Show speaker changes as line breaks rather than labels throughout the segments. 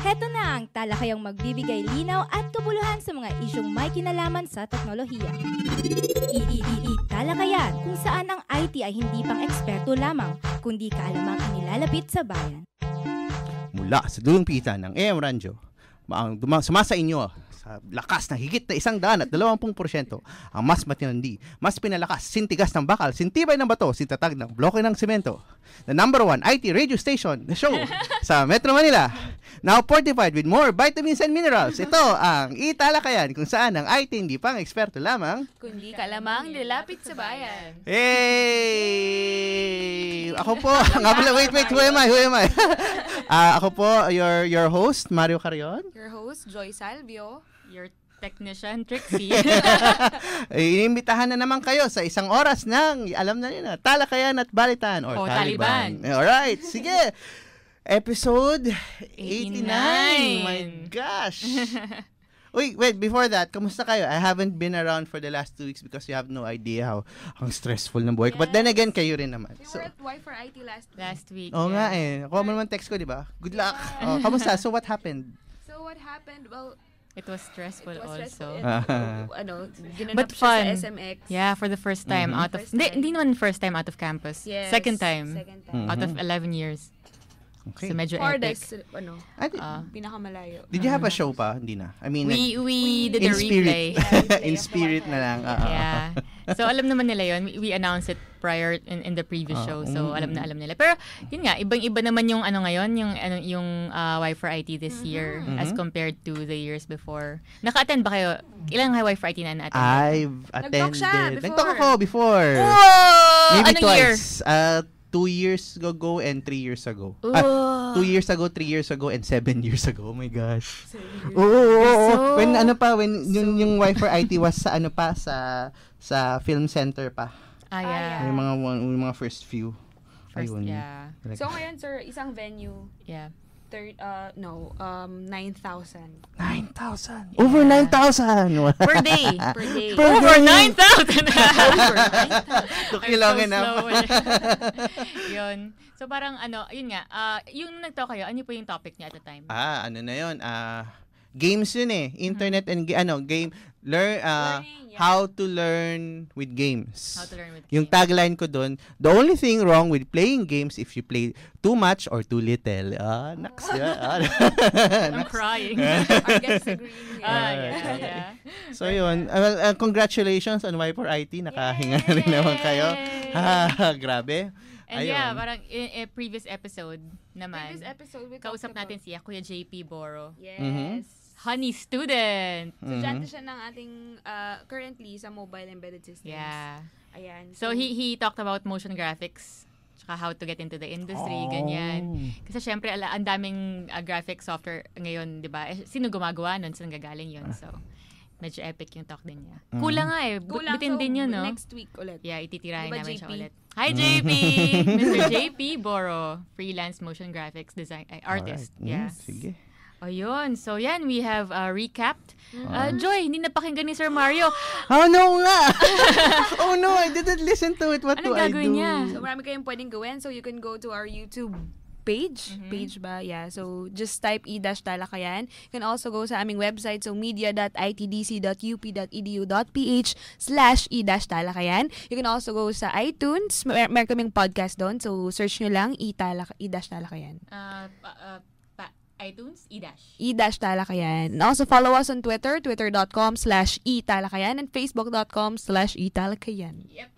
Heto na ang talakayang magbibigay linaw at kabuluhan sa mga isyong may kinalaman sa teknolohiya. E-Talakayan, kung saan ang IT ay hindi pang eksperto lamang, kundi kaalamang inilalapit sa bayan.
Mula sa dulong pita ng AM Radyo, sumasa inyo sa lakas na higit na 120% ang mas matinandi, mas pinalakas, sintigas ng bakal, sintibay ng bato, sintatag ng bloke ng semento. The #1 IT radio station, the show sa Metro Manila. Now fortified with more vitamins and minerals. Ito ang e-Talakayan, kung saan ang IT hindi pang eksperto lamang,
kundi kalamang nilapit sa bayan.
Hey! Ako po, wait, who am I? Ako po, your host, Mario Carrion.
Your host, Joy Salvio.
Your technician, Trixie.
Inimbitahan na naman kayo sa isang oras ng, alam na nyo na, Talakayan at Balitan or Taliban. Alright, sige. Episode 89. My gosh. Wait, before that, kamusta kayo? I haven't been around for the last 2 weeks because you have no idea how stressful ng buhay ko. But then again, kayo rin naman.
We were at Y4IT last week.
Oh,
nga eh. Ako mo naman text ko, di ba? Good luck. Oh, kamusta? So what happened?
Well,
it was stressful also.
But fun. Sa SMX.
Yeah, for the first time out of hindi naman first time out of campus.
Yes,
second time. Out of 11 years.
Okay.
So medyo epic.
Pinakamalayo.
Did you have a show pa? Hindi na. I mean,
we did
in
a replay.
In spirit na lang.
Yeah. So alam naman nila yon. We announced it prior in the previous show. So alam nila. Pero yun nga, ibang-iba naman yung ngayon, yung Y4IT this year as compared to the years before. Naka-attend ba kayo? Ilang Y4IT na na-attend?
I've attended. Nag-talk ako before.
Whoa!
Maybe
Anong
twice.
year?
2 years ago and 3 years ago. 2 years ago, 3 years ago, and 7 years ago. Oh my gosh. Oo. When yung Y4IT was sa sa film center pa.
Yeah.
Yung mga first few.
Ayun. Yeah.
So ngayon, sir, isang venue.
Yeah.
9,000.
9,000. Over 9,000.
Per day.
Over
9,000.
Tukilangin na.
Yun. So parang yun nga, yung nagtalk kayo, ano po yung topic niya at the time?
Ano na yun? Games yun eh. Internet and game. How to learn with games.
How to learn with
Yung
games.
tagline ko doon, the only thing wrong with playing games if you play too much or too little. Naks.
I'm crying.
Our guests agree.
Yeah.
So yun. Congratulations on Y4IT. Nakahinga na rin naman kayo. Grabe.
And
ayun.
yeah, parang in previous episode naman,
we
kausap natin siya, Kuya JP Boro.
Yes.
Honey student.
So, dyan siya ng ating, currently, sa mobile embedded systems.
Yeah.
Ayan.
So, he talked about motion graphics, tsaka how to get into the industry, ganyan. Kasi syempre, ang daming graphic software ngayon, di ba? Sino gumagawa nun? Saan gagaling yun? So, medyo epic yung talk din niya. Kulang nga eh. Bitin din yun, no?
Next week ulit.
Yeah, ititirahin
diba,
namin
JP?
siya ulit. Hi, JP! Mr. JP Boro, freelance motion graphics design artist.
Alright.
Yes.
Sige.
Ayun. So, yan. We have recapped. Joy, hindi napakinggan ni Sir Mario.
Oh, no nga! Oh, no, I didn't listen to it. What do I do?
Anong gagawin niya?
So, marami kayong pwedeng gawin. So, you can go to our YouTube page. Page ba? Yeah. So, just type e-Talakayan. You can also go sa aming website. So, media.itdc.up.edu.ph/e-Talakayan. You can also go sa iTunes. Meron kaming podcast doon. So, search nyo lang e-Talakayan.
iTunes,
e-Talakayan. And also follow us on Twitter, twitter.com/e-Talakayan and facebook.com/e-Talakayan.
Yep.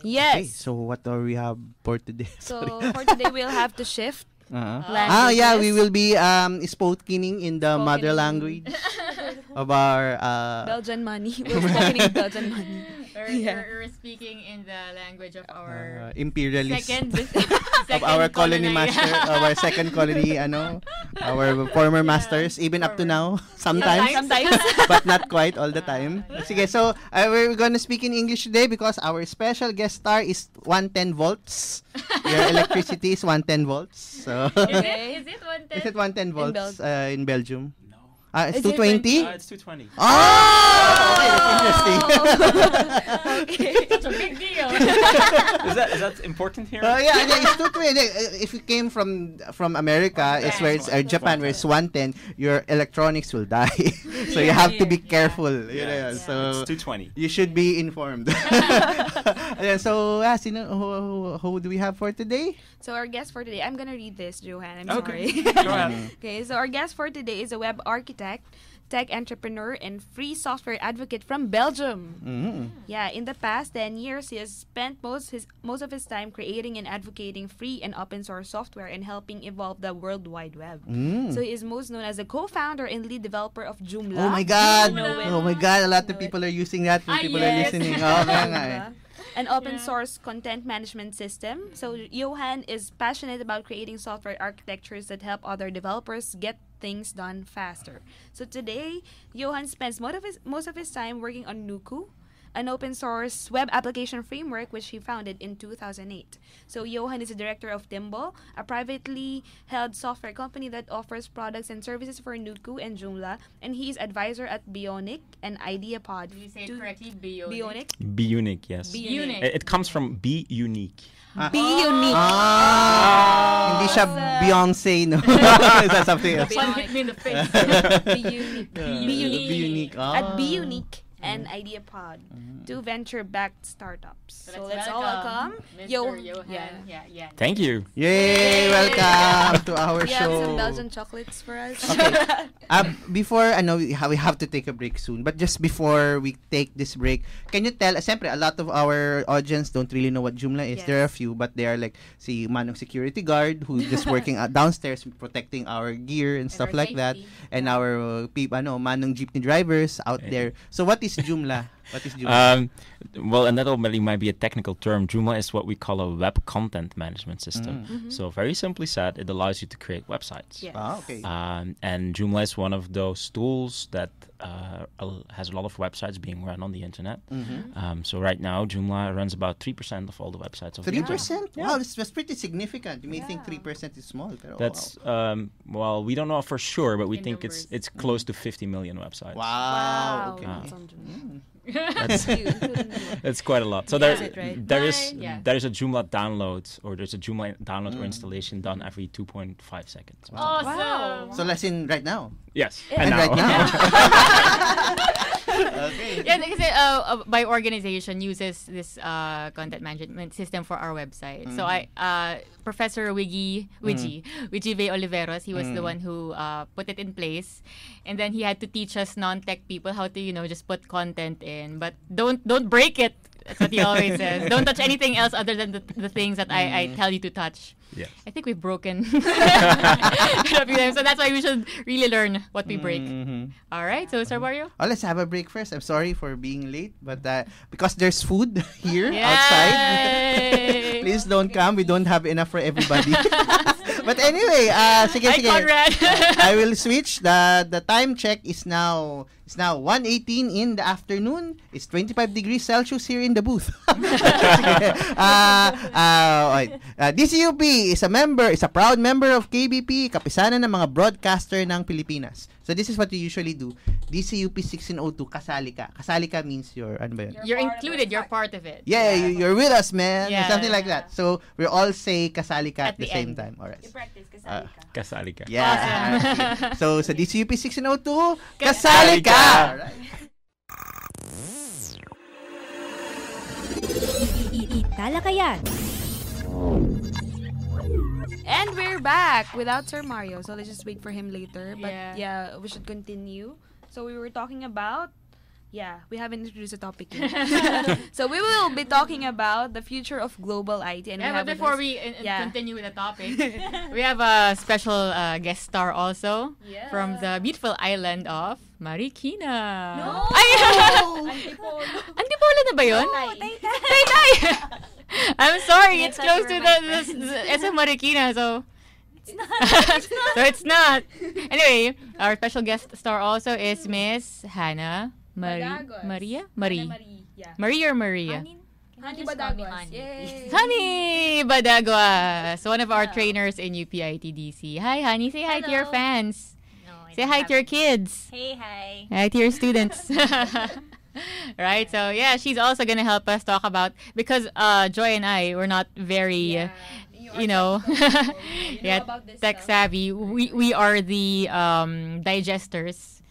Yes.
Okay, so what do we have for today?
So for today, we'll have to shift.
Yeah, we will be speaking in the mother language of our
Belgian money. We're speaking Belgian money.
We're speaking in the language of our
imperialist
second
of our colony master, our second colony, our former masters, even up to now, sometimes. But not quite all the time. Sige, so we're gonna speak in English today because our special guest star is 110 volts. Your electricity is 110 volts. So
Is it 110?
is it 110 volts in Belgium? It's
Is it
220?
It's 220.
Okay, that's interesting.
Such a big deal.
Is that important here?
Yeah, it's 220. If you came from America, it's where it's Japan, where it's 110, your electronics will die. So you have to be careful. So
it's 220.
you should be informed. So, who do we have for today?
So our guest for today, I'm gonna read this, Johan. I'm
Okay.
sorry.
Go ahead.
Okay, so our guest for today is a web architect, tech entrepreneur, and free software advocate from Belgium. Yeah, in the past 10 years, he has spent most of his time creating and advocating free and open source software and helping evolve the World Wide Web. So he is most known as the co-founder and lead developer of Joomla.
Oh my God!
You know it.
Oh my God! A lot of people are using that. People are
yes.
listening. Oh, nga.
An open source content management system. So Johan is passionate about creating software architectures that help other developers get things done faster. So today, Johan spends most of his time working on Nuku, an open source web application framework which he founded in 2008. So Johan is the director of Timbo, a privately held software company that offers products and services for Nuku and Joomla, and he is advisor at Bionic and IdeaPod.
Did you say it correctly? Bionic?
Bionic?
Be unique, yes.
Be
Unique.
It comes from be unique.
Be unique.
Hindi siya Beyonce, no? Is that something else?
One hit me in the face.
Be unique. Be unique.
Be unique.
At Be Unique and IdeaPod, two venture-backed startups. So let's all welcome
Mr.
Johan.
Johan. Yeah.
Thank you.
Yay! Welcome to our
You have some
show.
Belgian chocolates for us.
Okay. Before, I know we have to take a break soon, but just before we take this break, can you tell, siyempre, a lot of our audience don't really know what Joomla is.
Yes.
There are a few, but they are like, si Manong security guard who's just working downstairs protecting our gear and stuff
our
like that.
safety.
And our Manong jeepney drivers out there. So what is Joomla? What is Joomla?
Well, and that already might be a technical term. Joomla is what we call a web content management system. So very simply said, it allows you to create websites.
Yes.
Okay.
And Joomla is one of those tools that has a lot of websites being run on the internet. So right now, Joomla runs about 3% of all the websites.
3%? Wow, that's pretty significant. You may think 3% is small, pero
That's well, we don't know for sure, but we
In
think
numbers.
it's close to 50 million websites.
Wow. Okay.
That's on Joomla.
It's quite a lot. So
Yeah.
there,
Is it right?
there is
Yeah.
there is a Joomla download, or there's a Joomla download or installation done every 2.5 seconds.
Awesome.
So let's in right now.
Yes,
And right now. Okay.
Yeah, kasi my organization uses this content management system for our website. So Professor Wiggy V. Oliveros, he was the one who put it in place, and then he had to teach us non-tech people how to just put content in, but don't break it. That's what he always says. Don't touch anything else other than the things that I tell you to touch.
Yes.
I think we've broken a few times, so that's why we should really learn what we break. All right, so Sir Mario?
Oh, let's have a break first. I'm sorry for being late, but because there's food here outside,
Yay!
please don't come. We don't have enough for everybody. But anyway, sige.
Conrad.
I will switch. The time check is now 1:18 in the afternoon. It's 25 degrees Celsius here in the booth. DZUP is a proud member of KBP, kapisanan ng mga broadcaster ng Pilipinas. So this is what you usually do. DZUP 1602, kasali ka. Kasali ka means you're
You're included. You're part of it.
Yeah, you're with us, man.
Yeah.
Something like that. So we all say kasali ka at the
the
same
end.
time. All right.
Practice kasali ka.
Kasali ka.
Yeah. So sa DZUP 1602, kasali ka. All right.
e-Talakayan.
And we're back without Sir Mario, so let's just wait for him later. But
Yeah.
yeah, we should continue. So we were talking about, we haven't introduced the topic yet. So we will be talking about the future of global IT. And
Yeah,
we
but
have with
before
us-
we
Yeah.
continue with the topic, we have a special guest star also from the beautiful island of Marikina.
No!
Ay! Antipolo na ba yun? Taytay! I'm sorry, it's close to the SM Marikina, so... So it's not. Anyway, our special guest star also is Miss Hannah
Badagos.
Maria?
Yeah.
Maria or Maria?
Honey Badagos. Yay!
Honey Badagwas, one of our trainers in UPITDC. Hi, Honey. Say hi to your
Hello.
fans.
No, I
Say hi to your kids.
Hey, hi.
Hi to your students. Right? So, yeah, she's also going to help us talk about, because Joy and I, we're not very, you know, tech savvy. We are the digesters,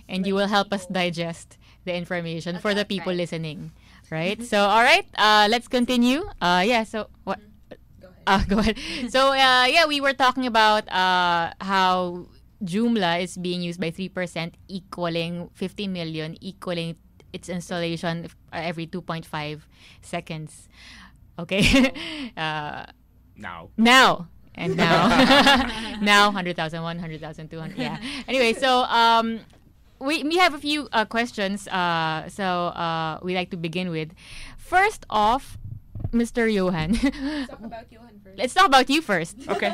and you will help us digest the information for the people listening. Right? So, all right, let's continue. So, what? Go ahead. So, we were talking about how Joomla is being used by 3%, equaling 50 million, equaling its installation every 2.5 seconds. Okay?
Now.
Now. Now, 100,000, 100,000, 200. Yeah. Anyway, so we have a few questions. So we like to begin with. First off, Mr. Johan.
Let's talk about Johan first.
Let's talk about you first.
Okay.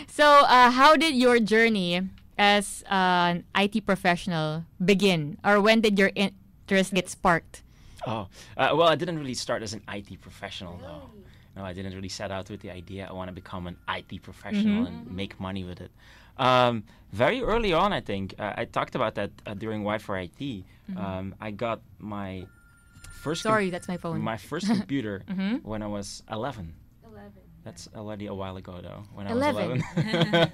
So, how did your journey as an IT professional begin? Or when did your interest get sparked?
Well, I didn't really start as an IT professional, though. No, I didn't really set out with the idea I want to become an IT professional and make money with it. Very early on, I think, I talked about that during Wi-Fi IT. I got my first...
Sorry, that's my phone.
My first computer when I was 11. That's already a while ago, though. When
11.
I was 11.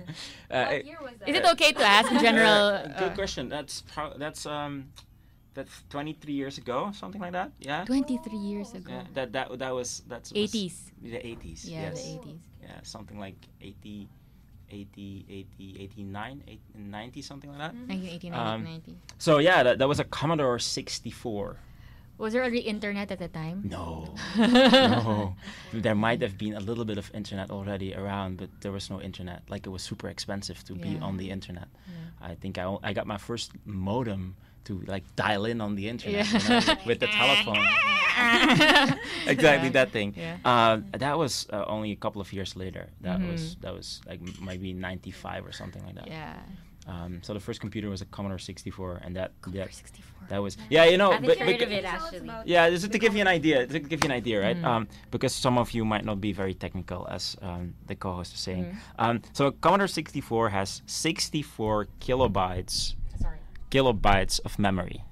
What year was that?
Is it okay to ask in general?
Good question. That's 23 years ago, something like that. Yeah.
23 years ago.
Yeah. That's
80s.
The 80s.
Yeah,
yes.
the 80s.
Yeah, something like 80, 89, 90, something like that.
1989, 90.
So yeah, that was a Commodore 64.
Was there already internet at the time?
No. No. There might have been a little bit of internet already around, but there was no internet. Like, it was super expensive to be on the internet.
Yeah.
I think I got my first modem to like dial in on the internet, you know, with the telephone. Exactly, that thing.
Yeah.
That was only a couple of years later. That was like maybe 95 or something like that.
Yeah.
So the first computer was a Commodore 64, and that
64.
that was you know.
I think I heard of it, actually.
Yeah, just to give you an idea, right? Because some of you might not be very technical, as the co-host was saying. So a Commodore 64 has 64 kilobytes of memory.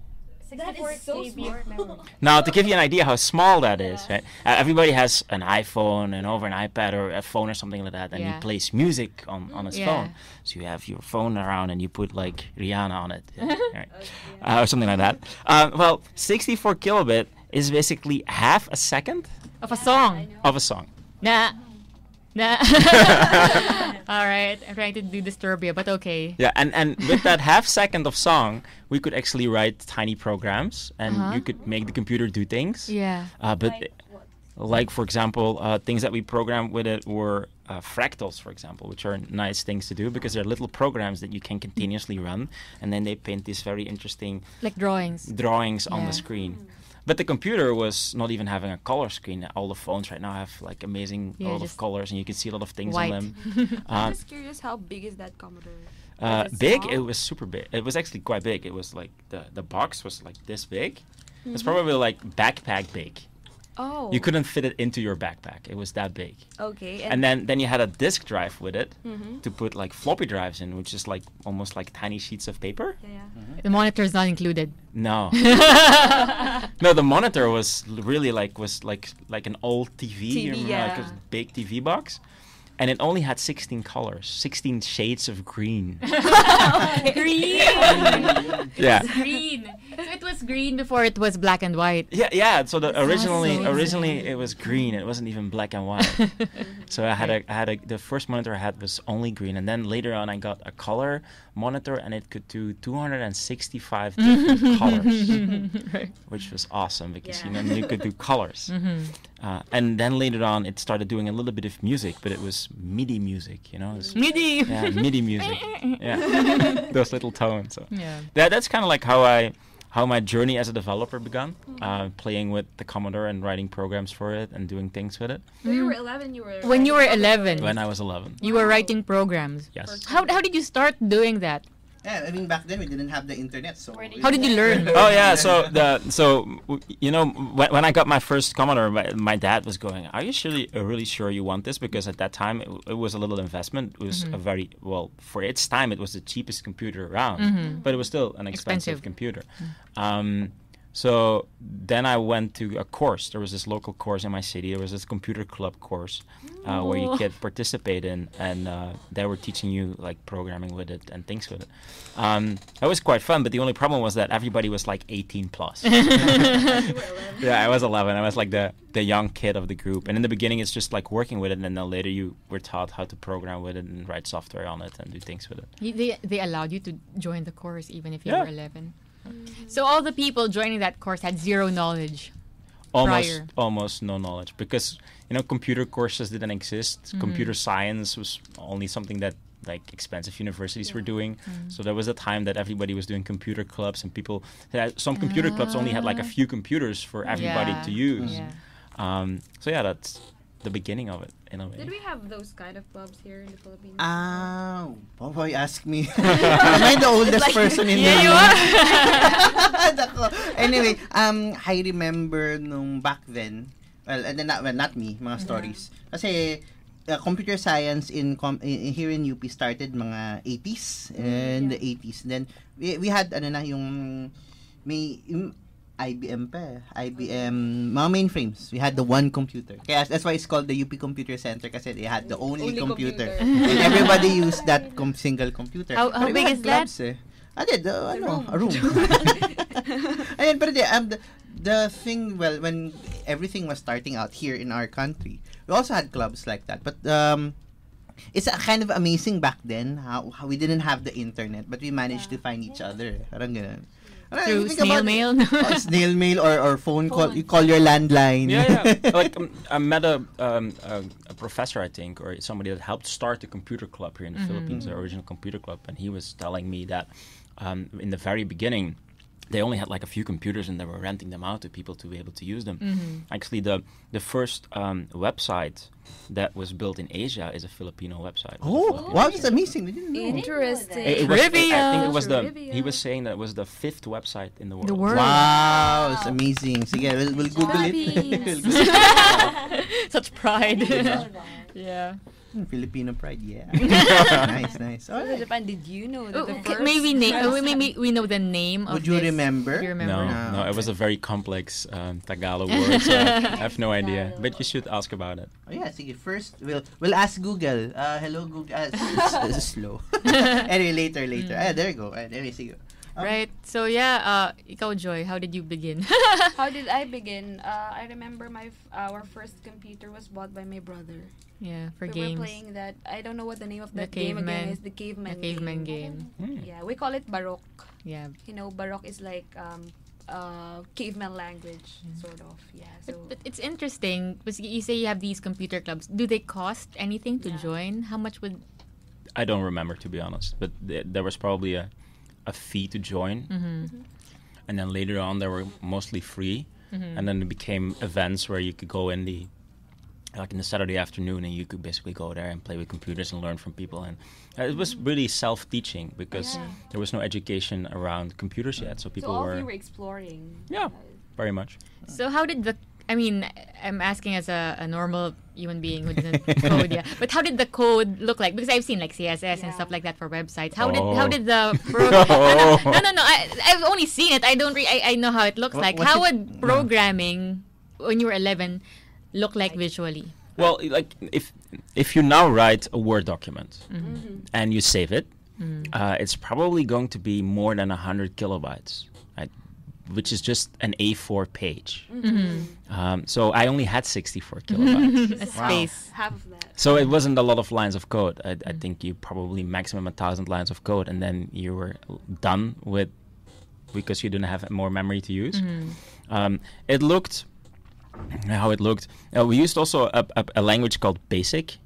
That is so small.
Now, to give you an idea how small that is, right? Everybody has an iPhone and over an iPad or a phone or something like that, and he plays music on his phone. So you have your phone around and you put like Rihanna on it, right? Or something like that. Well, 64 kilobit is basically half a second
Of a song.
of a song.
Nah. All right. I'm trying to do Disturbia, but okay.
Yeah, and with that half second of song, we could actually write tiny programs, and you could make the computer do things.
Yeah.
But like, for example, things that we programmed with it were fractals, for example, which are nice things to do because they're little programs that you can continuously run, and then they paint these very interesting
Like drawings.
on the screen. But the computer was not even having a color screen. All the phones right now have like amazing a lot of colors, and you can see a lot of things on them.
I'm just curious, how big is that Commodore?
Big? It was super big. It was actually quite big. It was like the box was like this big. It's probably like backpack big.
Oh.
You couldn't fit it into your backpack. It was that big.
Okay.
And then you had a disk drive with it to put like floppy drives in, which is like almost like tiny sheets of paper.
Yeah.
The monitor is not included.
No. No, the monitor was really like an old TV, like a big TV box. And it only had 16 colors, 16 shades of green.
Green.
Yeah.
Green. So it was green before it was black and white.
Yeah. So originally
insane.
it was green. It wasn't even black and white. So the first monitor I had was only green, and then later on I got a color monitor, and it could do 265 different colors, which was awesome because you could do colors. And then later on it started doing a little bit of music, but it was MIDI music, you know.
MIDI.
Yeah, MIDI music. Yeah, those little tones. So.
Yeah.
That's kind of like how my journey as a developer began, playing with the Commodore and writing programs for it and doing things with it.
So you were 11.
When you were 11.
When I was 11.
You were writing programs.
Yes.
How did you start doing that?
Yeah, I mean back then we didn't have the internet, so
How did you learn?
Oh yeah, when I got my first Commodore, my dad was going, "Are you really sure you want this?" Because at that time it was a little investment. It was a very for its time it was the cheapest computer around, but it was still an expensive computer. So then I went to a course. There was this local course in my city. There was this computer club course where you could participate in, and they were teaching you like programming with it and things with it. That was quite fun, but the only problem was that everybody was like 18 plus. Yeah, I was 11. I was like the young kid of the group. And in the beginning, it's just like working with it, and then later you were taught how to program with it and write software on it and do things with it.
They allowed you to join the course even if you were 11. So all the people joining that course had zero knowledge.
Almost no knowledge, because computer courses didn't exist. Computer science was only something that like expensive universities were doing. So there was a time that everybody was doing computer clubs, and some computer clubs only had like a few computers for everybody to use. So yeah, that's the beginning of it in a way.
Did we have those kind of clubs here in the Philippines?
Why ask me? Am I the oldest person in the room? Anyway, I remember nung back then, and then not me, mga stories. Kasi computer science here in UP started mga 80s and the 80s. Then we had yung IBM mga mainframes. We had the one computer. Kaya that's why it's called the UP Computer Center, kasi they had the only computer. And everybody used that single computer.
How big is that?
A room. Ayun, pero the thing, when everything was starting out here in our country, we also had clubs like that. But it's kind of amazing back then how we didn't have the internet, but we managed to find each other. Parang ganun.
Through snail mail?
Snail mail or phone call. You call your landline.
Yeah. Like I met a professor, I think, or somebody that helped start the computer club here in the Philippines, the original computer club, and he was telling me that in the very beginning, they only had like a few computers and they were renting them out to people to be able to use them. Actually, the first website that was built in Asia is a Filipino website.
Oh, wow, that's amazing. I didn't know.
Interesting.
I think it was he was saying that it was the 5th website in the world.
Wow, it's amazing. So yeah, we'll Google it.
Such pride. Yeah.
Filipino pride, yeah. Nice.
So Japan, did you know that the first...
Maybe we know the name of
Would you remember?
Do you remember?
No, it was a very complex Tagalog word, so I have no idea. But you should ask about it.
Oh yeah, sige, first we'll ask Google. Hello Google. It's slow. Anyway, later. There you go. Anyway, sige.
Right. So yeah, ikaw Joy, how did you begin?
How did I begin? I remember our first computer was bought by my brother.
Yeah, for
we
games.
were playing that. I don't know what the name of that game again is. The caveman
game.
Yeah, we call it Baroque.
Yeah.
Baroque is like caveman language, sort of. Yeah. So
but it's interesting because you say you have these computer clubs. Do they cost anything to join? How much would?
I don't remember, to be honest, but there was probably a fee to join, and then later on they were mostly free, and then it became events where you could go in the Saturday afternoon and you could basically go there and play with computers and learn from people, and it was really self-teaching because there was no education around computers yet, so people
all of you were exploring.
Yeah, very much.
So how did I'm asking as a normal human being who doesn't code yet. But how did the code look like? Because I've seen like CSS and stuff like that for websites. How did the No. I've only seen it. I know how it looks like. How would programming when you were 11 look like visually?
Well, like if you now write a Word document and you save it, it's probably going to be more than 100 kilobytes. Which is just an A4 page. So I only had 64 kilobytes.
Space.
Half of that.
So it wasn't a lot of lines of code. I think you probably maximum 1,000 lines of code, and then you were done with, because you didn't have more memory to use. It looked how it looked. We used also a language called BASIC.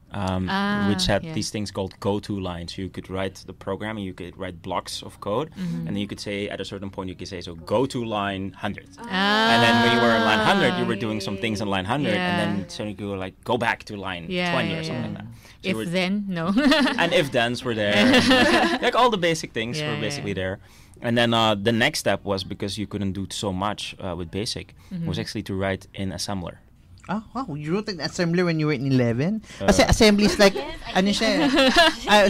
Which had these things called go-to lines. You could write the program and you could write blocks of code, and then you could say at a certain point, you could say, so go to line 100. And then when you were on line 100, you were doing some things on line 100, and then suddenly you were like, go back to line 20 or something like that.
If then, no.
And if thens were there. Like all the basic things were basically there. And then the next step was, because you couldn't do so much with basic, was actually to write in assembler.
Oh, wow. You wrote an assembler when you were in 11? Kasi assembly is like, ano siya?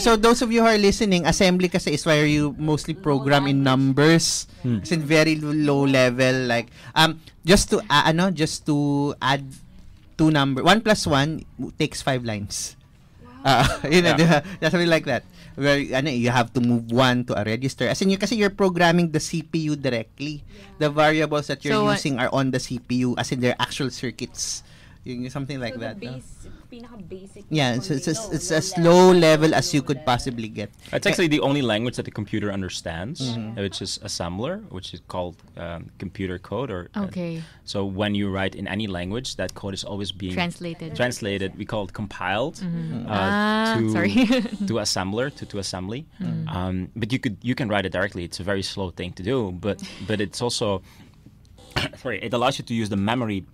So those of you who are listening, assembly kasi is where you mostly program in numbers. It's in very low level. Like, just to add two number, 1 plus 1 takes 5 lines. Something like that. Where you have to move 1 to a register. As in, kasi you're programming the CPU directly. The variables that you're using are on the CPU, as in their actual circuits. Something like that.
Pinaka-basic.
Yeah, it's as low level as you could possibly get.
It's actually the only language that the computer understands, which is assembler, which is called computer code. So when you write in any language, that code is always being translated. We call it compiled to assembler, to assembly. But you can write it directly. It's a very slow thing to do, but it's also it allows you to use the memory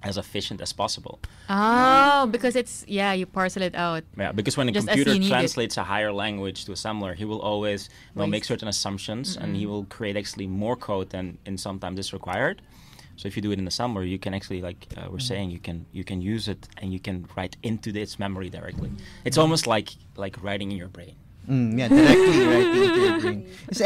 as efficient as possible.
Oh, because you parcel it out.
Yeah, because when a computer translates a higher language to assembler, he will always make certain assumptions, and he will create actually more code than sometimes is required. So if you do it in assembler, you can actually, like we're saying, you can use it and you can write into its memory directly. It's almost like writing in your brain.
Directly writing into your brain. It's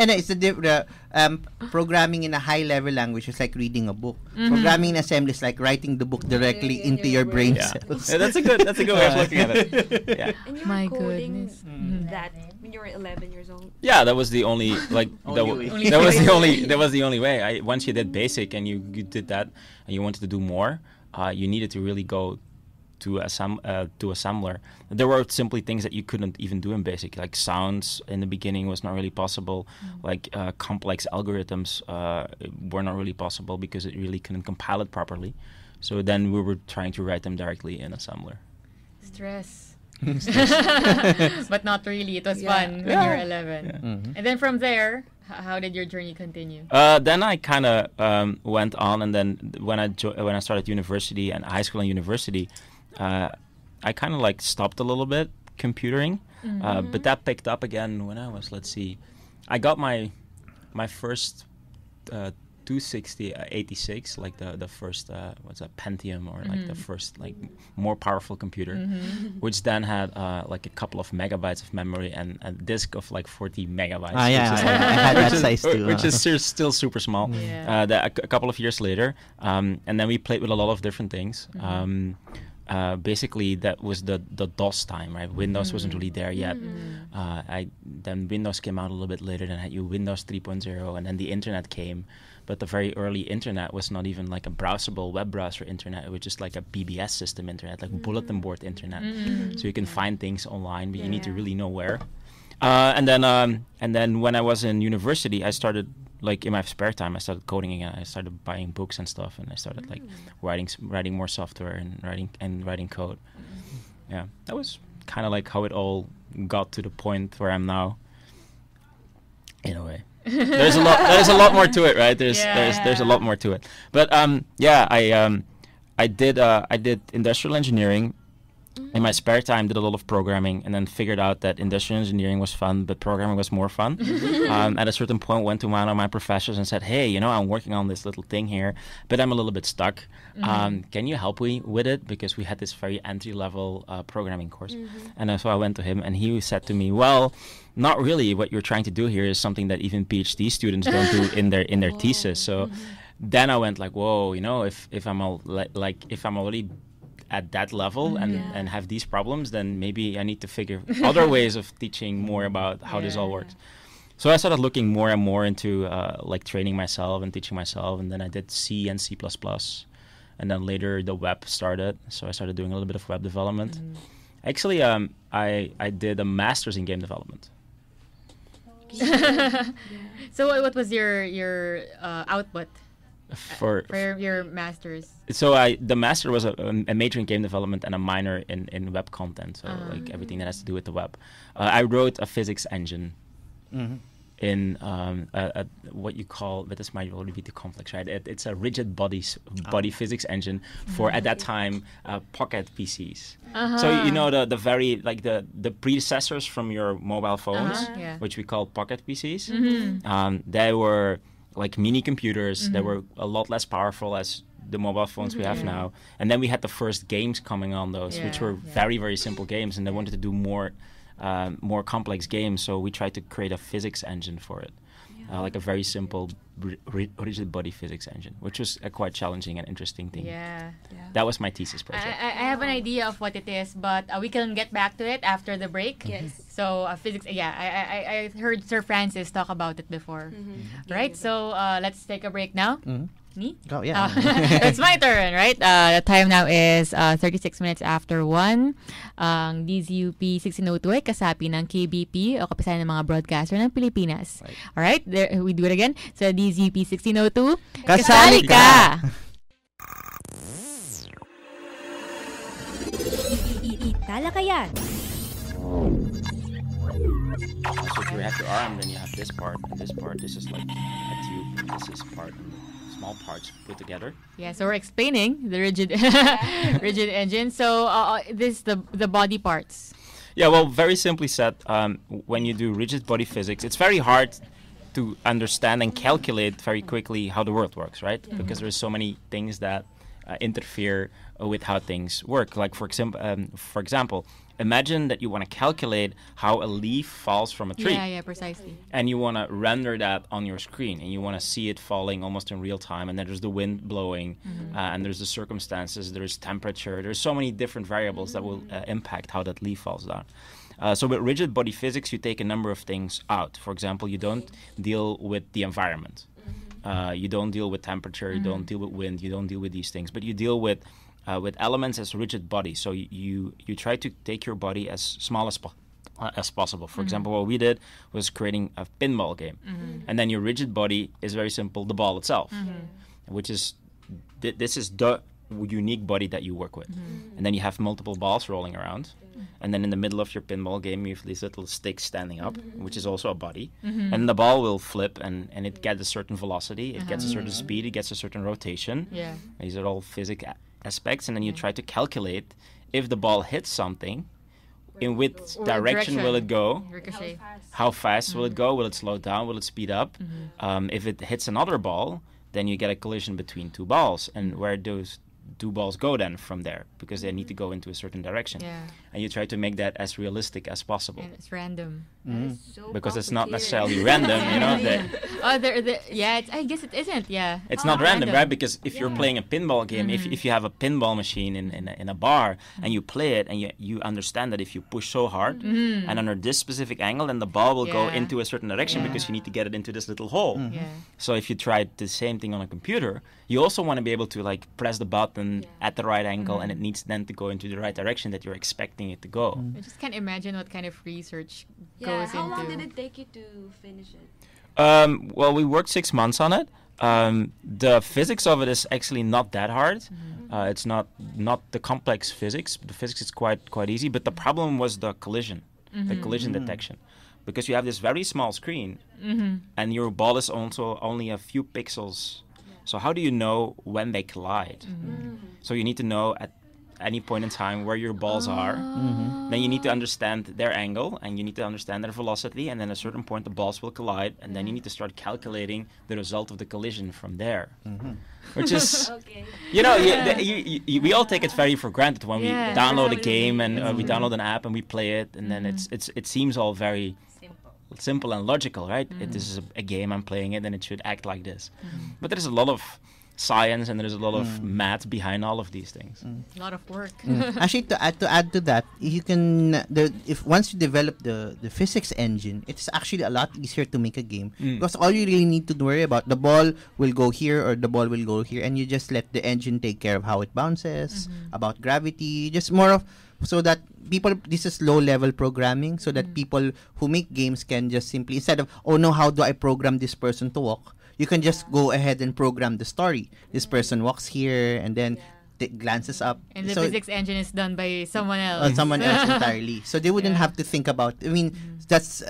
programming in a high-level language is like reading a book. Programming in assembly is like writing the book directly into your brain cells.
Yeah, that's a good way of looking at it. Yeah.
And you were coding that when you were 11 years old.
Yeah, that was the only that was the only way. Once you did basic and you did that and you wanted to do more, you needed to really go to assembler. There were simply things that you couldn't even do in basic, like sounds in the beginning was not really possible, like complex algorithms were not really possible because it really couldn't compile it properly. So then we were trying to write them directly in assembler.
Stress. But not really. It was fun when you were 11. And then from there, how did your journey continue?
Then I kind of went on, and then when I started university and high school and university, I kind of like stopped a little bit computering, but that picked up again when I was, I got my first 260 86, like the first Pentium, or like the first more powerful computer, which then had like a couple of megabytes of memory and a disk of like 40 megabytes.
I had that size too.
Which is still super small. A couple of years later, and then we played with a lot of different things. Basically, that was the DOS time, right? Windows wasn't really there yet. Then Windows came out a little bit later. Then had you Windows 3.0, and then the internet came. But the very early internet was not even like a browsable web browser internet. It was just like a BBS system internet, like bulletin board internet. So you can find things online, but you need to really know where. And then when I was in university, I started, like in my spare time, I started coding again. I started buying books and stuff, and I started like writing more software and writing code. Yeah, that was kind of like how it all got to the point where I'm now. In a way, there's a lot more to it, right? There's a lot more to it. But I did industrial engineering. In my spare time, did a lot of programming, and then figured out that industrial engineering was fun, but programming was more fun. At a certain point, went to one of my professors and said, "Hey, I'm working on this little thing here, but I'm a little bit stuck. Can you help me with it?" Because we had this very entry-level programming course. And so I went to him, and he said to me, "Well, not really. What you're trying to do here is something that even PhD students don't do in their thesis." So then I went like, "Whoa, if I'm already at that level and have these problems, then maybe I need to figure other ways of teaching more about how this all works." So I started looking more and more into like training myself and teaching myself, and then I did C and C++, and then later the web started, so I started doing a little bit of web development. Actually, I did a master's in game development.
So what was your output for your master's?
So the master was a major in game development and a minor in web content, so like everything that has to do with the web. I wrote a physics engine in what you call, but this might already be too complex, right? It's a rigid body physics engine for, at that time, pocket PCs. So you know the very, like the predecessors from your mobile phones, which we call pocket PCs. They were like mini computers. They were a lot less powerful as the mobile phones we have now. And then we had the first games coming on those, which were very, very simple games, and they wanted to do more complex games, so we tried to create a physics engine for it. Like a very simple rigid body physics engine, which was a quite challenging and interesting thing. That was my thesis project.
I have an idea of what it is, but we can get back to it after the break.
Yes.
So physics, I heard Sir Francis talk about it before. Right? So let's take a break now. Me?
Oh, yeah.
It's my turn, right? The time now is 36 minutes after 1. Ang DZUP 1602 ay kasapi ng KBP o kapisanan ng mga broadcaster ng Pilipinas.
Right.
Alright, there, we do it again. So DZUP 1602,
Kasali ka!
E-Talakayan.
So if you have your arm, then you have this part and this part. This is like a tube. This is part, small parts put together.
Yeah, so we're explaining the rigid rigid engine. So this the body parts.
Yeah, well, very simply said, when you do rigid body physics, it's very hard to understand and calculate very quickly how the world works, right? Because there's so many things that interfere with how things work. Like for example, imagine that you want to calculate how a leaf falls from a tree.
Yeah, precisely.
And you want to render that on your screen, and you want to see it falling almost in real time. And then there's the wind blowing, and there's the circumstances, there's temperature. There's so many different variables that will impact how that leaf falls down. So with rigid body physics, you take a number of things out. For example, you don't deal with the environment. You don't deal with temperature. You don't deal with wind. You don't deal with these things. But you deal with elements as rigid bodies. So you try to take your body as small as possible. For example, what we did was creating a pinball game. And then your rigid body is very simple, the ball itself, which is, this is the unique body that you work with. And then you have multiple balls rolling around. And then in the middle of your pinball game, you have these little sticks standing up, which is also a body. And the ball will flip, and it gets a certain velocity, it gets a certain speed, it gets a certain rotation.
Yeah.
These are all physics aspects. And then you try to calculate if the ball hits something, in which direction will it go?
Ricochet.
How fast will it go? Will it slow down? Will it speed up? If it hits another ball, then you get a collision between two balls. And where those two balls go then from there, because they need to go into a certain direction.
Yeah.
And you try to make that as realistic as possible.
And it's random.
So
Because it's not necessarily random, you know.
I guess it isn't. Yeah.
It's not random, right? Because if you're playing a pinball game, if you have a pinball machine in a bar and you play it, and you understand that if you push so hard and under this specific angle, then the ball will go into a certain direction because you need to get it into this little hole.
Yeah.
So if you try the same thing on a computer, you also want to be able to like press the button at the right angle, and it needs then to go into the right direction that you're expecting it to go.
I just can't imagine what kind of research goes into.
How long did it take you to finish it?
Well, we worked 6 months on it. The physics of it is actually not that hard. It's not the complex physics. The physics is quite easy, but the problem was the collision, the collision detection. Because you have this very small screen, and your ball is also only a few pixels. So how do you know when they collide? So you need to know at any point in time where your balls are. Then you need to understand their angle, and you need to understand their velocity, and then at a certain point the balls will collide, and then you need to start calculating the result of the collision from there. Which is, you know, we all take it very for granted when we download a game and we download an app and we play it, and then it seems all very simple and logical, right? This is a game, I'm playing it, and it should act like this. But there's a lot of science, and there's a lot of math behind all of these things.
A lot of work.
Actually, to add to that, you can if once you develop the physics engine, it's actually a lot easier to make a game, because all you really need to worry about, the ball will go here or the ball will go here, and you just let the engine take care of how it bounces, about gravity, just more of, so that people, this is low level programming, so that people who make games can just simply, instead of, oh no, how do I program this person to walk, you can just go ahead and program the story. This person walks here, and then glances up.
And the
So
physics engine is done by someone else.
someone else entirely. So they wouldn't have to think about. I mean, that's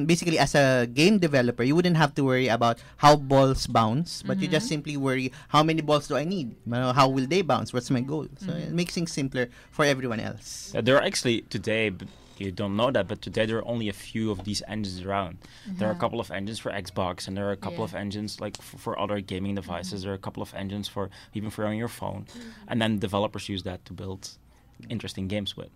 basically as a game developer, you wouldn't have to worry about how balls bounce, but you just simply worry how many balls do I need? How will they bounce? What's my goal? So it makes things simpler for everyone else.
There are actually today, but you don't know that, but today there are only a few of these engines around. There are a couple of engines for Xbox, and there are a couple of engines like for other gaming devices. There are a couple of engines for even for on your phone, and then developers use that to build interesting games with.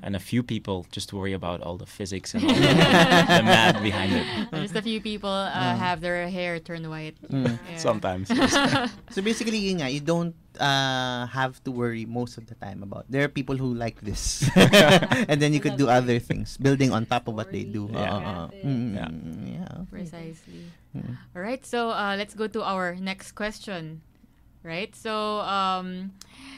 And a few people just worry about all the physics and all the math behind it.
Just a few people have their hair turned white. Yeah.
Sometimes.
So basically, yun nga, you don't have to worry most of the time about. There are people who like this, and then you could do other things, building on top of what they do.
Precisely. All right, so let's go to our next question. Right, so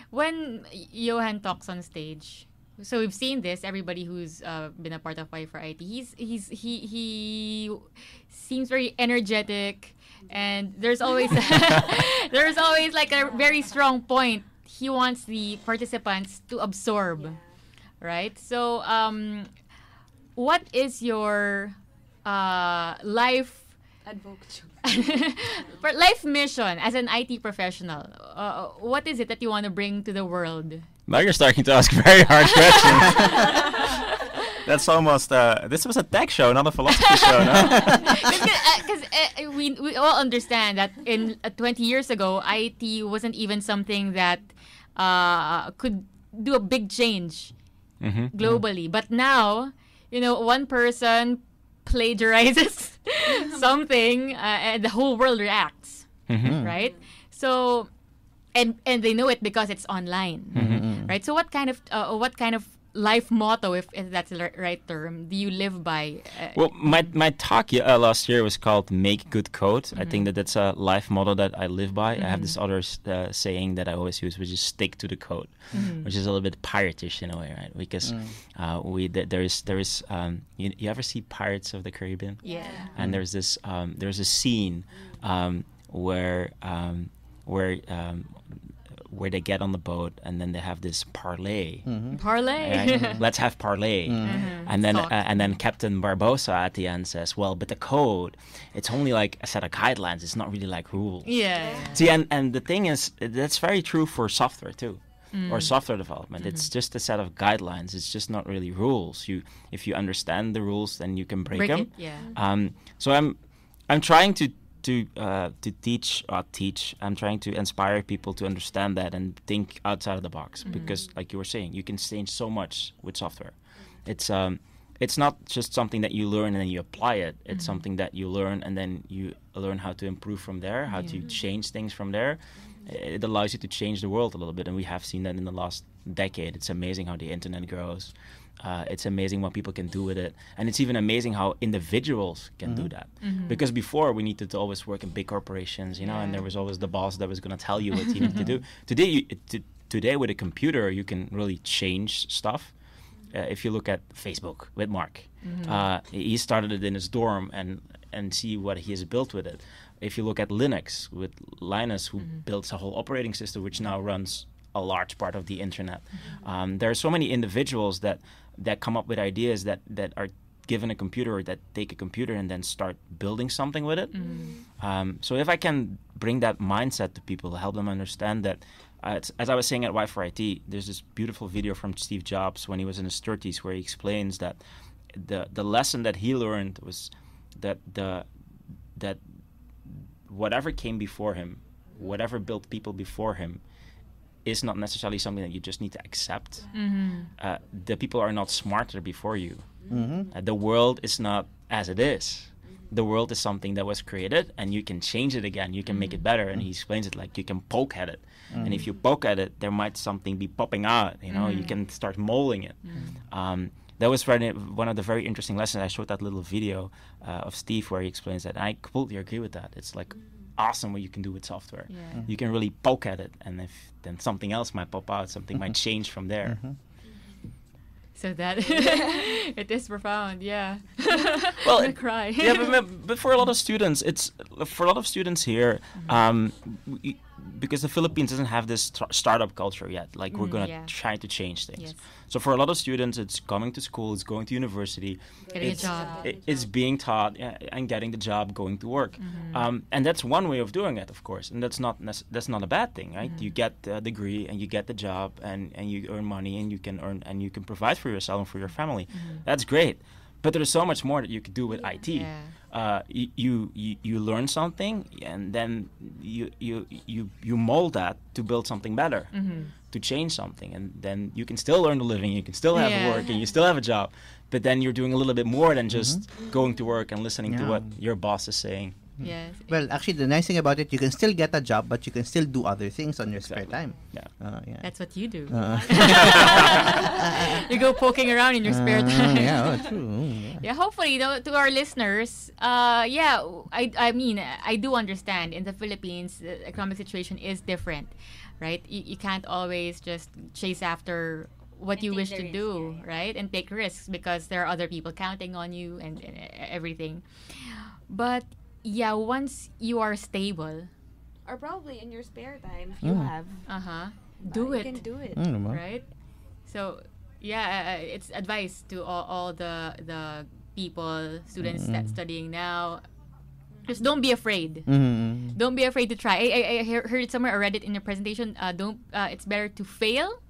when Johan talks on stage. So we've seen this. Everybody who's been a part of Y for IT, he seems very energetic, and there's always like a very strong point he wants the participants to absorb, right? So what is your life life mission as an IT professional? What is it that you want to bring to the world?
Now you're starting to ask very hard questions. That's almost, this was a tech show, not a philosophy show, no?
Because we all understand that in 20 years ago, IT wasn't even something that could do a big change globally. But now, one person plagiarizes something and the whole world reacts, right? So... And they know it because it's online, right? So what kind of life motto, if that's the right term, do you live by?
Well, my talk last year was called "Make Good Code." I think that's a life motto that I live by. I have this other saying that I always use, which is "Stick to the code," which is a little bit piratish in a way, right? Because there is you ever see Pirates of the Caribbean?
Yeah.
And there's a scene where they get on the boat and then they have this parlay.
Parlay.
Right? Let's have parlay. And then Captain Barbosa at the end says, "Well, but the code, it's only like a set of guidelines. It's not really like rules."
Yeah.
See, and the thing is, that's very true for software too, or software development. It's just a set of guidelines. It's just not really rules. If you understand the rules, then you can break them.
It, yeah.
So I'm trying to teach. I'm trying to inspire people to understand that and think outside of the box, because, like you were saying, you can change so much with software. It's not just something that you learn and then you apply it. It's something that you learn and then you learn how to improve from there, how to change things from there. It allows you to change the world a little bit, and we have seen that in the last decade. It's amazing how the internet grows. It's amazing what people can do with it, and it's even amazing how individuals can do that. Because before we needed to always work in big corporations, and there was always the boss that was going to tell you what you need to do. Today with a computer, you can really change stuff. If you look at Facebook with Mark, he started it in his dorm and see what he has built with it. If you look at Linux with Linus, who builds a whole operating system which now runs a large part of the internet. There are so many individuals that come up with ideas that are given a computer, or that take a computer and then start building something with it. So if I can bring that mindset to people, help them understand that, as I was saying at Y for IT, there's this beautiful video from Steve Jobs when he was in his 30s where he explains that the lesson that he learned was that whatever came before him, whatever built people before him, is not necessarily something that you just need to accept. The people are not smarter before you. The world is not as it is. The world is something that was created, and you can change it again. You can make it better. And he explains it like you can poke at it. And if you poke at it, there might something be popping out. You can start molding it. That was one of the very interesting lessons. I showed that little video of Steve where he explains that. And I completely agree with that. It's like awesome what you can do with software. You can really poke at it, and then something else might pop out. Something might change from there.
So that it is profound, yeah.
Well,
I'm gonna cry.
Yeah, but for a lot of students, here, because the Philippines doesn't have this startup culture yet. Like we're gonna try to change things.
Yes.
So for a lot of students, it's coming to school, it's going to university,
Getting a job.
It's being taught and getting the job, going to work, and that's one way of doing it, of course, and that's not a bad thing, right? You get the degree and you get the job and you earn money and you can provide for yourself and for your family. That's great. But there's so much more that you could do with IT.
Yeah.
You learn something, and then you mold that to build something better, to change something, and then you can still earn a living, you can still have work, and you still have a job. But then you're doing a little bit more than just going to work and listening to what your boss is saying.
Yes.
Well, actually, the nice thing about it, you can still get a job, but you can still do other things on your spare time.
Yeah.
That's what you do. You go poking around in your spare time.
True.
Yeah, hopefully, to our listeners, I mean, I do understand in the Philippines, the economic situation is different, right? You can't always just chase after what you wish to do, right? And take risks because there are other people counting on you and everything. But yeah, once you are stable,
Or probably in your spare time, if you have.
do
You
it.
can do it.
Right? So, yeah, it's advice to all the people, students that studying now. Just don't be afraid. Don't be afraid to try. I heard it somewhere, I read it in your presentation. It's better to fail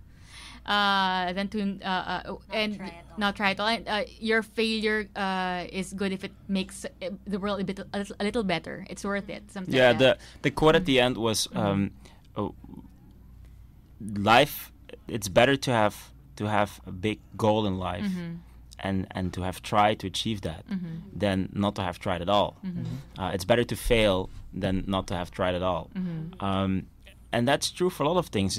than to and not try it all. And, your failure is good if it makes the world a little better. It's worth it. Something like that.
The quote at the end was, life. It's better to have a big goal in life, and to have tried to achieve that, than not to have tried at all. It's better to fail than not to have tried at all. And that's true for a lot of things.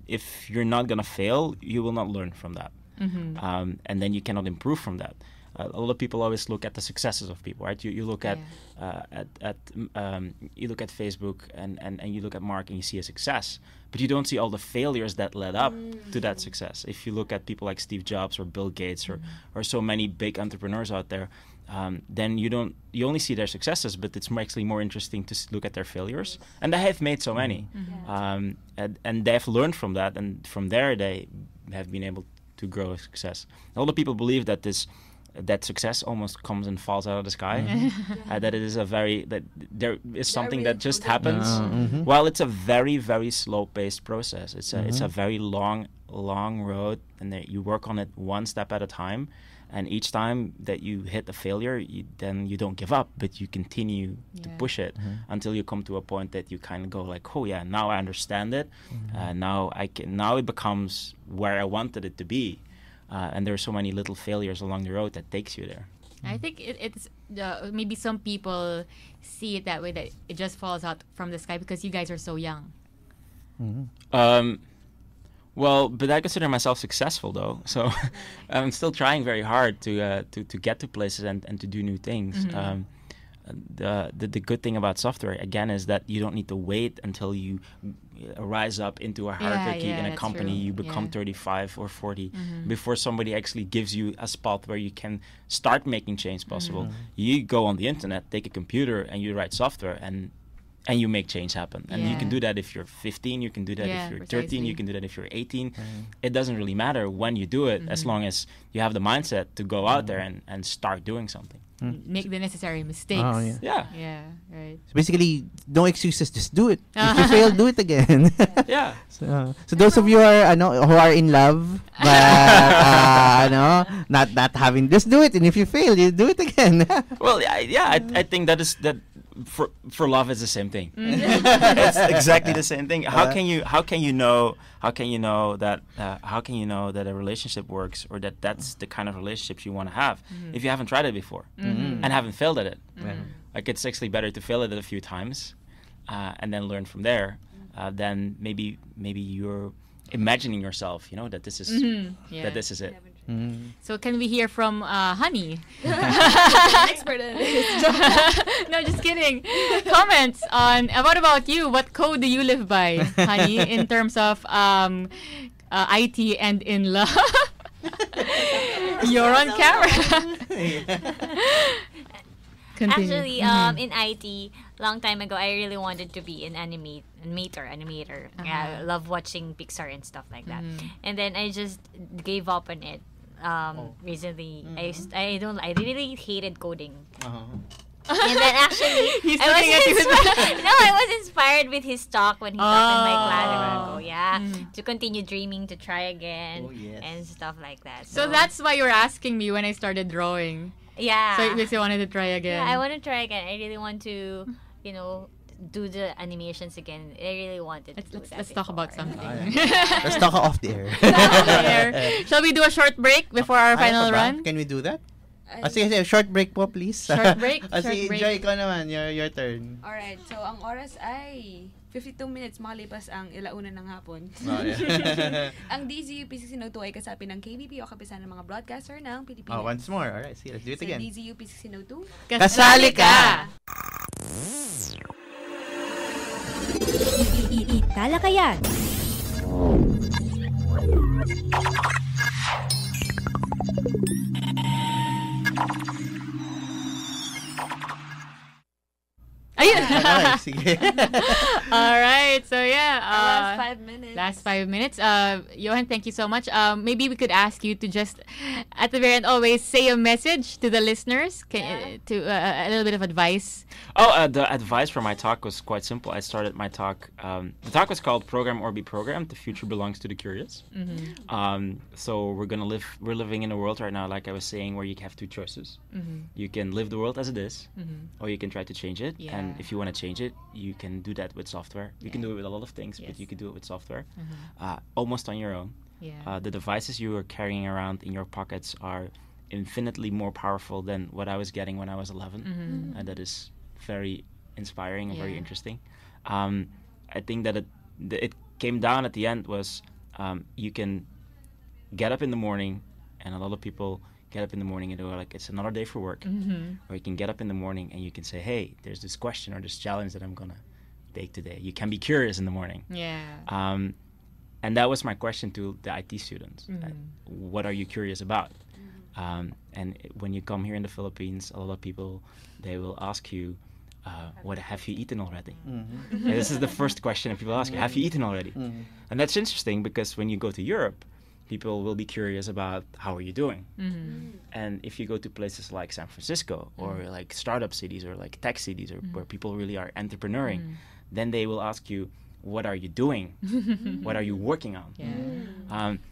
If you're not gonna fail, you will not learn from that, and then you cannot improve from that. A lot of people always look at the successes of people, right? You look at you look at Facebook and you look at Mark and you see a success, but you don't see all the failures that led up to that success. If you look at people like Steve Jobs or Bill Gates or so many big entrepreneurs out there, then you only see their successes, but it's actually more interesting to look at their failures. And they have made so many, and they have learned from that, and from there they have been able to grow a success. A lot of people believe that that success almost comes and falls out of the sky, that it is that there is something that just happens. While it's a very, very slow-paced process. It's a very long road, and that you work on it one step at a time. And each time that you hit a failure, then you don't give up, but you continue to push it until you come to a point that you kind of go like, oh yeah, now I understand it. Now it becomes where I wanted it to be. And there are so many little failures along the road that takes you there.
I think it's maybe some people see it that way, that it just falls out from the sky because you guys are so young.
Well, but I consider myself successful though, so I'm still trying very hard to get to places and to do new things. The good thing about software again is that you don't need to wait until you rise up into a hierarchy in a company.
True.
You become 35 or 40 before somebody actually gives you a spot where you can start making change possible. You go on the internet, take a computer, and you write software, and you make change happen. And you can do that if you're 15, you can do that if you're 13, you can do that if you're 18. It doesn't really matter when you do it, as long as you have the mindset to go out there and start doing something.
Make the necessary mistakes.
Yeah,
right.
So basically, no excuses, just do it. If you fail, do it again. So those of you who are in love, but not having, just do it, and if you fail, you do it again.
Well, I think that for love is the same thing. It's exactly the same thing. How can you know that a relationship works, or that's the kind of relationship you want to have if you haven't tried it before and haven't failed at it? Like, it's actually better to fail at it a few times and then learn from there. Then maybe you're imagining yourself, that this is it.
So can we hear from Honey?
Expert in this.
No, just kidding. Comments on what about you? What code do you live by, Honey, in terms of IT and in love? You're on camera. Continue.
Actually, in IT, long time ago, I really wanted to be an animator. Yeah, I love watching Pixar and stuff like that. And then I just gave up on it. Recently, I really hated coding. And then actually, I was inspired with his talk when he talked in my class. To continue dreaming, to try again, and stuff like that.
So that's why you're asking me when I started drawing.
Yeah.
So it makes you wanted to try again.
Yeah, I want to try again. I really want to, do the animations again. I really wanted to do that.
Let's talk about something.
Let's talk off the air.
Shall we do a short break before our final run?
Can we do that? Sige, short break po, please.
Short break?
Enjoy ikaw naman. Your turn.
Alright, so ang oras ay 52 minutes makalipas ang ilauna ng hapon. Ang DZUP 1602 ay kasapin ng KBP o kapisan ng mga broadcaster ng Pilipinas.
Once more. Alright, see, let's do it again.
DZUP 1602.
Kasali ka!
e-Talakayan.
Ayun.
Okay, sige.
Alright, so yeah.
Last 5 minutes.
Last 5 minutes. Johan, thank you so much. Maybe we could ask you to just, at the very end, always say a message to the listeners, to a little bit of advice.
The advice for my talk was quite simple. I started my talk. The talk was called "Program or Be Programmed: The Future Belongs to the Curious." So we're living in a world right now, like I was saying, where you have two choices. You can live the world as it is, or you can try to change it.
Yeah.
And if you want to change it, you can do that with software. You can do it with a lot of things, but you can do it with software, almost on your own.
Yeah.
The devices you are carrying around in your pockets are infinitely more powerful than what I was getting when I was 11, and that is very inspiring and very interesting. I think that it came down at the end was you can get up in the morning, and a lot of people get up in the morning and they're like, it's another day for work. Or you can get up in the morning and you can say, hey, there's this question or this challenge that I'm gonna take today. You can be curious in the morning.
Yeah.
And that was my question to the IT students. What are you curious about? And when you come here in the Philippines, a lot of people, they will ask you, what have you eaten already? And this is the first question that people ask you, have you eaten already? And that's interesting because when you go to Europe, people will be curious about how are you doing. And if you go to places like San Francisco or like startup cities or like tech cities or where people really are entrepreneuring, then they will ask you, what are you doing? What are you working on?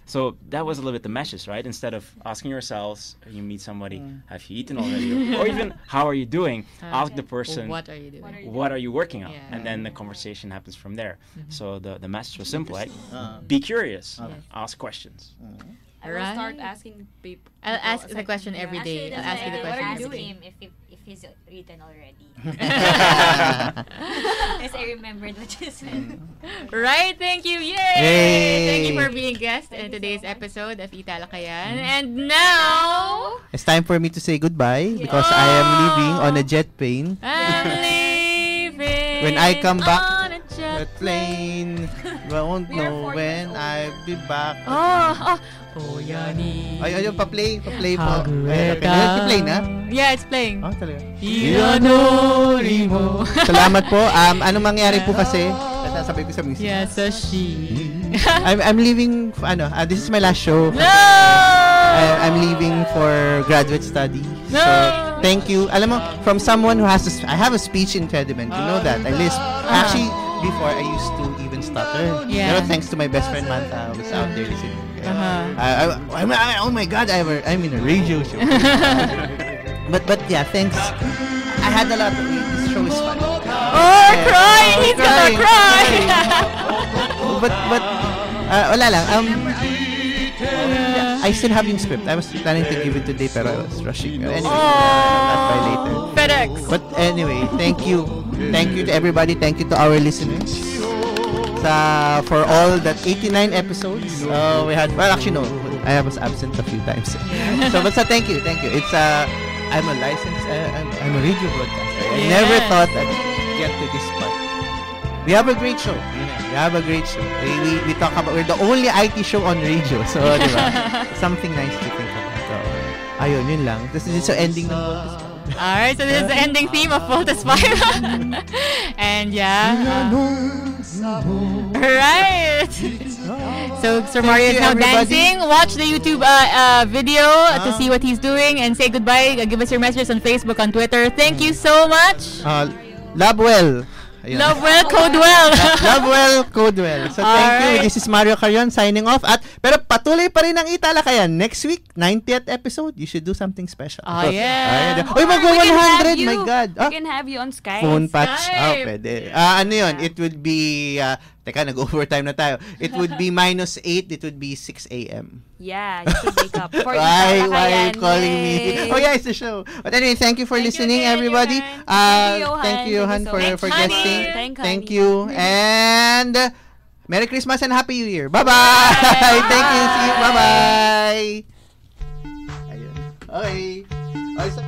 So that was a little bit the message, right? Instead of asking yourselves, you meet somebody, have you eaten already? Or even, how are you doing? Ask the person,
what are you doing?
What are you working on? And then the conversation happens from there. So the message was simple, right? Be curious, ask questions.
I will start asking people.
I'll ask the question every day. I'll ask you the question
Ask
every day.
him if he's written already. Yes, I remembered what you said.
Right, thank you. Yay! Thank you for being a guest in today's episode of e-Talakayan. And now,
it's time for me to say goodbye because I am leaving on a jet plane.
I'm leaving
When I come back,
on a jet
the plane won't know when I'll be back.
Oh, yani.
Ay, pa-play po.
Hagureta.
Play na?
Yeah, it's playing.
Talaga.
Iyanori mo.
Salamat po. Ano mangyari po kasi, sasabi ko sa music.
Yes, a she.
I'm leaving, this is my last show.
No!
I'm leaving for graduate study.
No!
So, thank you. Alam mo, from someone who I have a speech impediment. You know that. I lisp. Actually, before I used to even stutter.
Yeah.
Pero thanks to my best friend Manta who's out there listening. Oh my God, I'm in a radio show. but yeah, thanks. I had a lot of this show is fun.
Crying! He's gonna cry!
but wala lang. I still have yung script. I was planning to give it today pero I was rushing. Anyway, that's by later.
FedEx!
But anyway, thank you. Thank you to everybody. Thank you to our listeners. For all that 89 episodes, we had, actually no, I was absent a few times. But thank you. It's I'm a licensed, I'm a radio broadcaster. I never thought I'd get to this part. We have a great show. We talk about, we're the only IT show on radio. So, diba? Something nice to think about. So, ayun, yun lang. This is the ending ng
Alright, so this is the ending theme of Full to Aspire. And yeah. Alright. So Sir Mario is now dancing. Watch the YouTube video to see what he's doing and say goodbye. Give us your messages on Facebook, on Twitter. Thank you so much.
Love well. Ayun.
Love well, code well.
Love well, code well. So thank you. This is Mario Carion signing off. Pero patuloy pa rin ang e-Talakayan. Next week, 90th episode, you should do something special.
Oh, yeah.
Uy, mag-100. My God.
We can have you on Skype.
Phone patch.
Skype.
Pwede. Ano yun?
Yeah.
It would be, teka, nag-overtime na tayo. It would be -8. It would be 6 a.m.
Yeah, you should wake up. For
Why are
e-Talakayan.
you calling me?
Yay.
Oh yeah, it's the show. But anyway, thank you for listening,
again,
everybody.
Johan.
Thank you, Johan, for
Honey.
guesting.
Thank
Thank
Honey.
you. And Merry Christmas and Happy New Year. Bye-bye. Thank you. See you. Bye-bye. Ayun. Okay. Okay. So